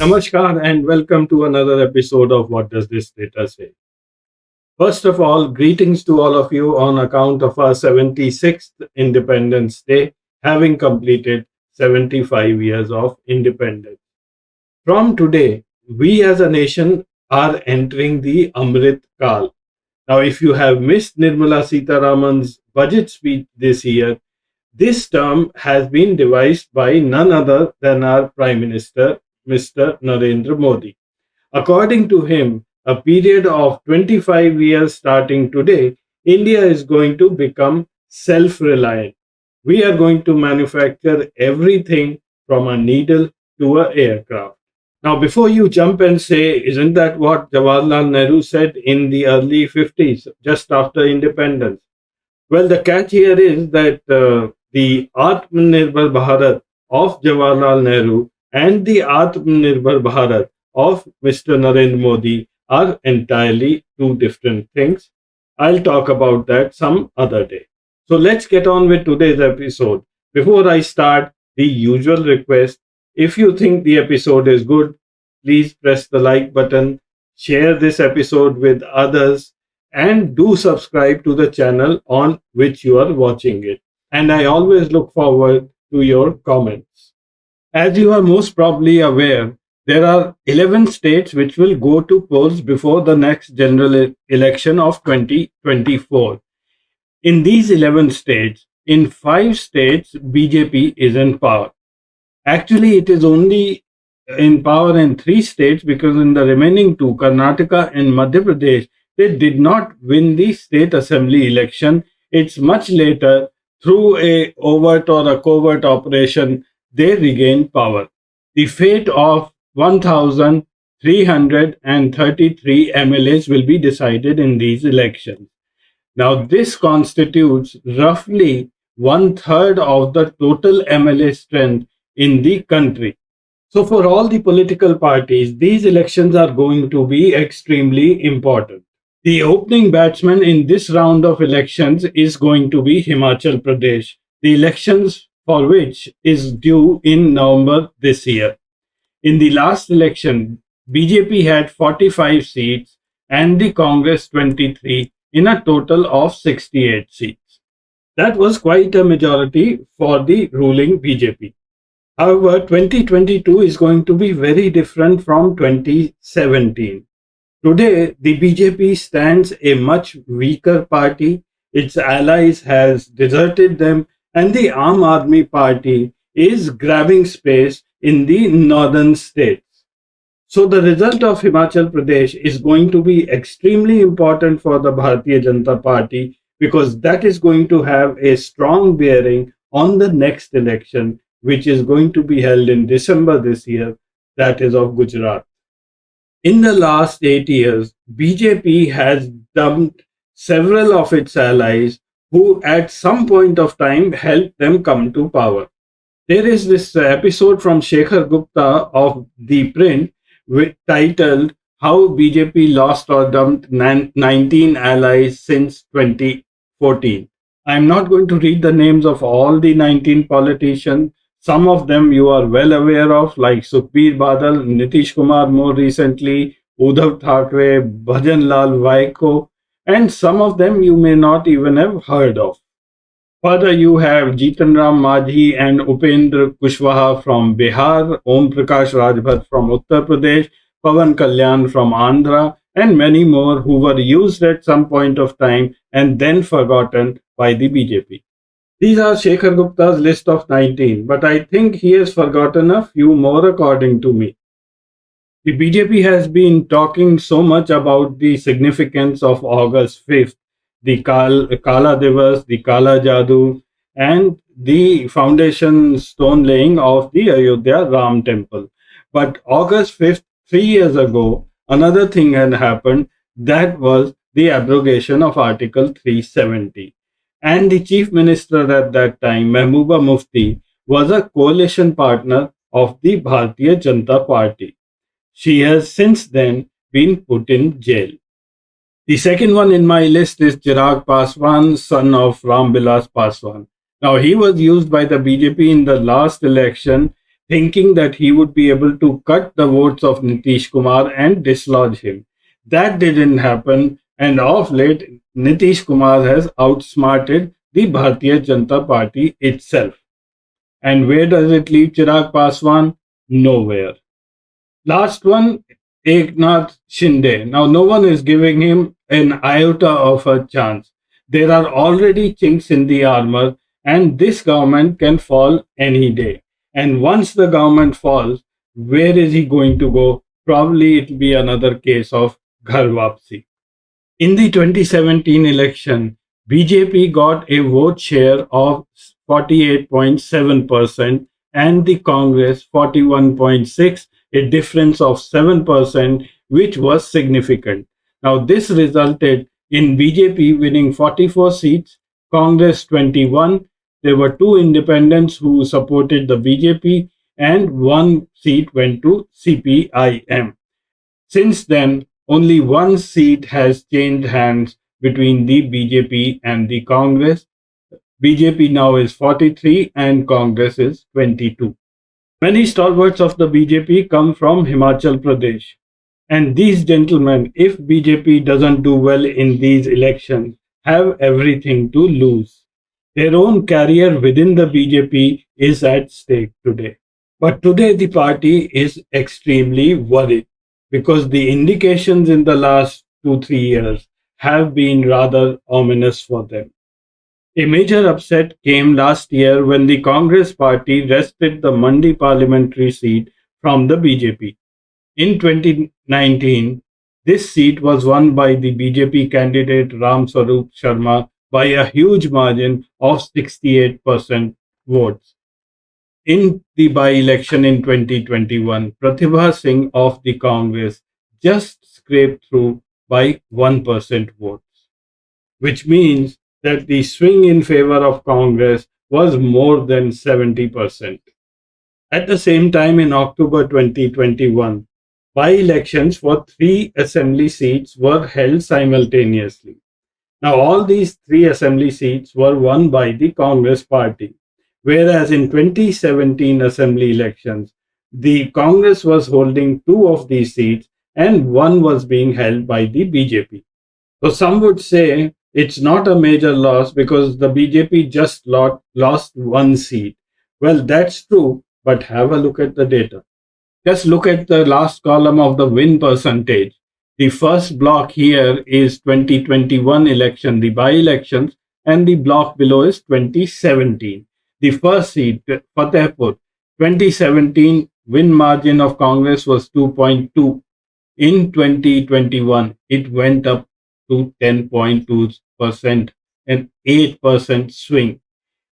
Namaskar and welcome to another episode of What Does This Data Say? First of all, greetings to all of you on account of our 76th Independence Day, having completed 75 years of independence. From today, we as a nation are entering the Amrit Kal. Now, if you have missed Nirmala Sitaraman's budget speech this year, this term has been devised by none other than our Prime Minister, Mr. Narendra Modi. According to him, a period of 25 years starting today, India is going to become self reliant. We are going to manufacture everything from a needle to an aircraft. Now, before you jump and say, isn't that what Jawaharlal Nehru said in the early 50s, just after independence? Well, the catch here is that the Atmanirbhar Bharat of Jawaharlal Nehru and the Atmanirbhar Bharat of Mr. Narendra Modi are entirely two different things. I'll talk about that some other day. So let's get on with today's episode. Before I start, the usual request, if you think the episode is good, please press the like button, share this episode with others, and do subscribe to the channel on which you are watching it. And I always look forward to your comments. As you are most probably aware, there are 11 states which will go to polls before the next general election of 2024. In these 11 states, in 5 states, BJP is in power. Actually, it is only in power in 3 states because in the remaining 2, Karnataka and Madhya Pradesh, they did not win the state assembly election. It's much later, through a overt or a covert operation, they regained power. The fate of 1,333 MLAs will be decided in these elections. Now, this constitutes roughly one-third of the total MLA strength in the country. So, for all the political parties, these elections are going to be extremely important. The opening batsman in this round of elections is going to be Himachal Pradesh, the elections for which is due in November this year. In the last election, BJP had 45 seats and the Congress 23 in a total of 68 seats. That was quite a majority for the ruling BJP. However, 2022 is going to be very different from 2017. Today, the BJP stands a much weaker party. Its allies has deserted them, and the Aam Aadmi Party is grabbing space in the northern states. So the result of Himachal Pradesh is going to be extremely important for the Bhartiya Janata Party because that is going to have a strong bearing on the next election, which is going to be held in December this year, that is of Gujarat. In the last 8 years, BJP has dumped several of its allies who at some point of time helped them come to power. There is this episode from Shekhar Gupta of ThePrint titled How BJP Lost or Dumped 19 Allies Since 2014. I'm not going to read the names of all the 19 politicians. Some of them you are well aware of, like Sukhbir Badal, Nitish Kumar more recently, Uddhav Thackeray, Bhajan Lal Vaiko, and some of them you may not even have heard of. Further, you have Jitan Ram Majhi and Upendra Kushwaha from Bihar, Om Prakash Rajbhat from Uttar Pradesh, Pawan Kalyan from Andhra, and many more who were used at some point of time and then forgotten by the BJP. These are Shekhar Gupta's list of 19, but I think he has forgotten a few more according to me. The BJP has been talking so much about the significance of August 5th, the Kala Divas, the Kala Jadoo, and the foundation stone laying of the Ayodhya Ram Temple. But August 5th, 3 years ago, another thing had happened, that was the abrogation of Article 370. And the Chief Minister at that time, Mehbooba Mufti, was a coalition partner of the Bhartiya Janata Party. She has since then been put in jail. The second one in my list is Chirag Paswan, son of Ram Vilas Paswan. Now, he was used by the BJP in the last election. thinking that he would be able to cut the votes of Nitish Kumar and dislodge him. That didn't happen, and of late, Nitish Kumar has outsmarted the Bhartiya Janata Party itself. And where does it leave Chirag Paswan? Nowhere. Last one, Eknath Shinde. Now, no one is giving him an iota of a chance. There are already chinks in the armor, and this government can fall any day. And once the government falls, where is he going to go? Probably it will be another case of Ghar Wapsi. In the 2017 election, BJP got a vote share of 48.7% and the Congress 41.6, a difference of 7%, which was significant. Now, this resulted in BJP winning 44 seats, Congress 21. There were two independents who supported the BJP, and one seat went to CPIM. Since then, only one seat has changed hands between the BJP and the Congress. BJP now is 43 and Congress is 22. Many stalwarts of the BJP come from Himachal Pradesh. And these gentlemen, if BJP doesn't do well in these elections, have everything to lose. Their own career within the BJP is at stake today. But today the party is extremely worried because the indications in the last 2 3 years have been rather ominous for them. A major upset came last year when the Congress party wrested the Mandi parliamentary seat from the BJP. In 2019, this seat was won by the BJP candidate Ram Swarup Sharma by a huge margin of 68% votes. In the by-election in 2021, Pratibha Singh of the Congress just scraped through by 1% votes, which means that the swing in favor of Congress was more than 70%. At the same time, in October 2021, by-elections for three assembly seats were held simultaneously. Now, all these three assembly seats were won by the Congress party, whereas in 2017 assembly elections, the Congress was holding two of these seats and one was being held by the BJP. So some would say it's not a major loss because the BJP just lost one seat. Well, that's true, but have a look at the data. Just look at the last column of the win percentage. The first block here is 2021 election, the by-elections, and the block below is 2017. The first seat, Fatehpur, 2017 win margin of Congress was 2.2. In 2021, it went up to 10.2%, an 8% swing.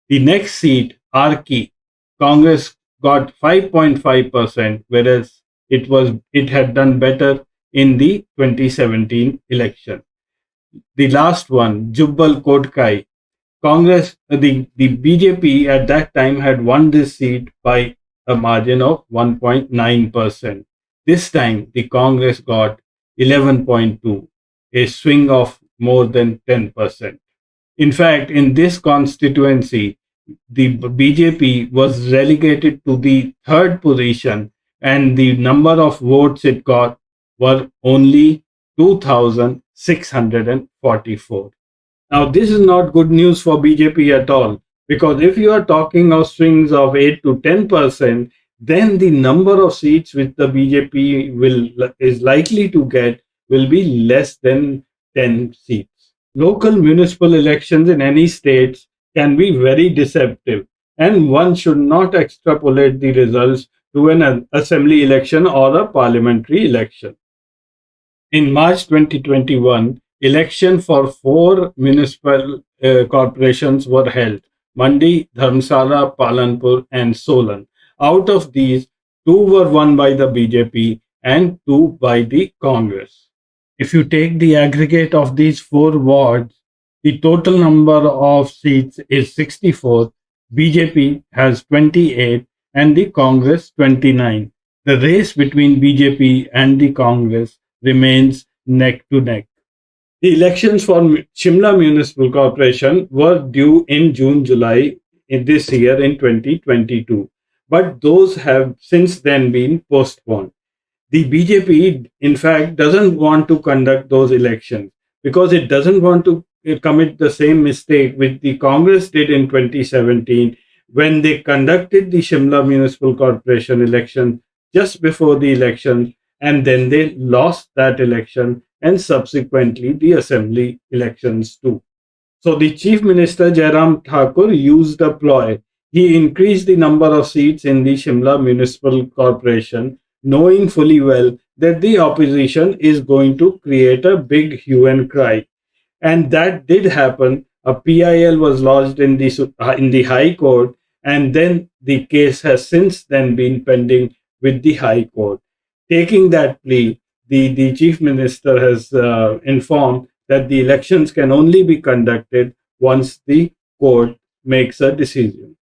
The next seat, Arki, Congress got 5.5%, whereas it had done better in the 2017 election. The last one, Jubbal Kodkai, the BJP at that time had won this seat by a margin of 1.9%. This time, the Congress got 11.2, a swing of more than 10%. In fact, in this constituency, the BJP was relegated to the third position, and the number of votes it got were only 2,644. Now, this is not good news for BJP at all, because if you are talking of swings of 8 to 10%, then the number of seats which the BJP is likely to get will be less than 10 seats. Local municipal elections in any states can be very deceptive, and one should not extrapolate the results to an assembly election or a parliamentary election. In March 2021, election for four municipal corporations were held: Mandi, Dharamsala, Palanpur, and Solan. Out of these, two were won by the BJP and two by the Congress. If you take the aggregate of these four wards, the total number of seats is 64. BJP has 28 and the Congress 29. The race between BJP and the Congress remains neck to neck. The elections for Shimla Municipal Corporation were due in June July in this year in 2022. but those have since then been postponed. The BJP, in fact, doesn't want to conduct those elections because it doesn't want to commit the same mistake which the Congress did in 2017 when they conducted the Shimla Municipal Corporation election just before the election, and then they lost that election and subsequently the assembly elections too. So the Chief Minister Jairam Thakur used a ploy. He increased the number of seats in the Shimla Municipal Corporation, knowing fully well that the opposition is going to create a big hue and cry. And that did happen. A PIL was lodged in the High Court, and then the case has since then been pending with the High Court. Taking that plea, the Chief Minister has informed that the elections can only be conducted once the court makes a decision.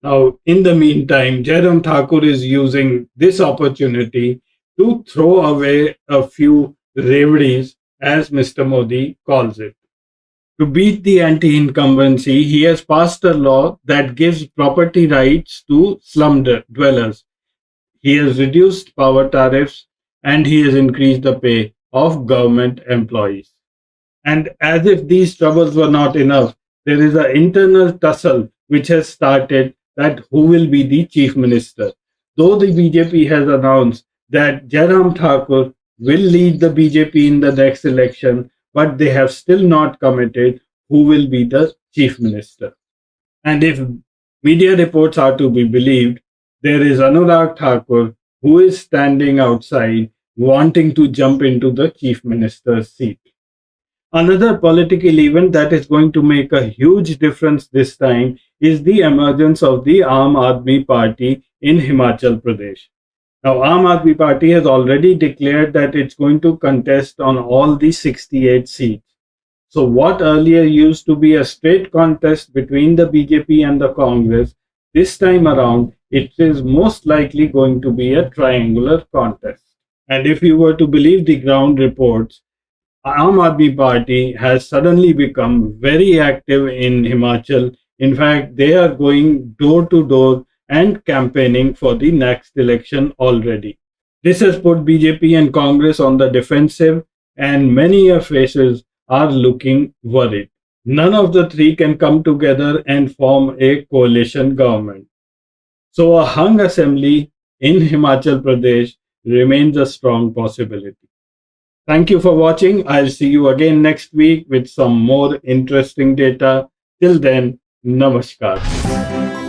Now, in the meantime, Jairam Thakur is using this opportunity to throw away a few reveries, as Mr. Modi calls it. To beat the anti incumbency, he has passed a law that gives property rights to slum dwellers. He has reduced power tariffs and he has increased the pay of government employees. And as if these troubles were not enough, there is an internal tussle which has started that who will be the chief minister. Though the BJP has announced that Jairam Thakur will lead the BJP in the next election, but they have still not committed who will be the chief minister. And if media reports are to be believed, there is Anurag Thakur who is standing outside wanting to jump into the chief minister's seat. Another political event that is going to make a huge difference this time is the emergence of the Aam Aadmi Party in Himachal Pradesh. Now, Aam Aadmi Party has already declared that it's going to contest on all the 68 seats. So, what earlier used to be a straight contest between the BJP and the Congress, this time around, it is most likely going to be a triangular contest. And if you were to believe the ground reports, Aam Aadmi Party has suddenly become very active in Himachal. In fact, they are going door to door and campaigning for the next election already. This has put BJP and Congress on the defensive, and many faces are looking worried. None of the three can come together and form a coalition government. So, a hung assembly in Himachal Pradesh remains a strong possibility. Thank you for watching. I'll see you again next week with some more interesting data. Till then, Namaskar.